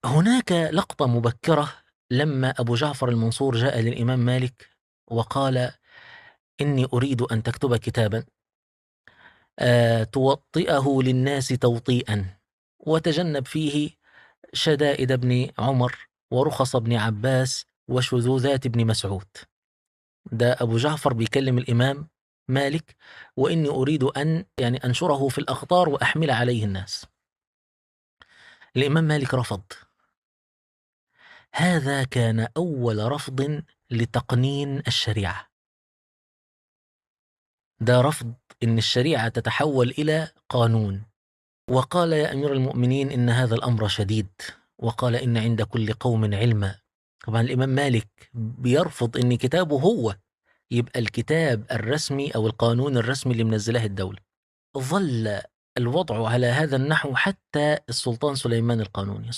هناك لقطة مبكرة لما أبو جعفر المنصور جاء للإمام مالك وقال: إني أريد أن تكتب كتابا توطئه للناس توطيئا، وتجنب فيه شدائد ابن عمر ورخص ابن عباس وشذوذات ابن مسعود. ده أبو جعفر بيكلم الإمام مالك، وإني أريد أن أنشره في الأخطار وأحمل عليه الناس. الإمام مالك رفض. هذا كان أول رفض لتقنين الشريعة. ده رفض إن الشريعة تتحول إلى قانون. وقال: يا أمير المؤمنين، إن هذا الأمر شديد. وقال: إن عند كل قوم علما. طبعا الإمام مالك بيرفض إن كتابه هو يبقى الكتاب الرسمي أو القانون الرسمي اللي منزله الدولة. ظل الوضع على هذا النحو حتى السلطان سليمان القانوني.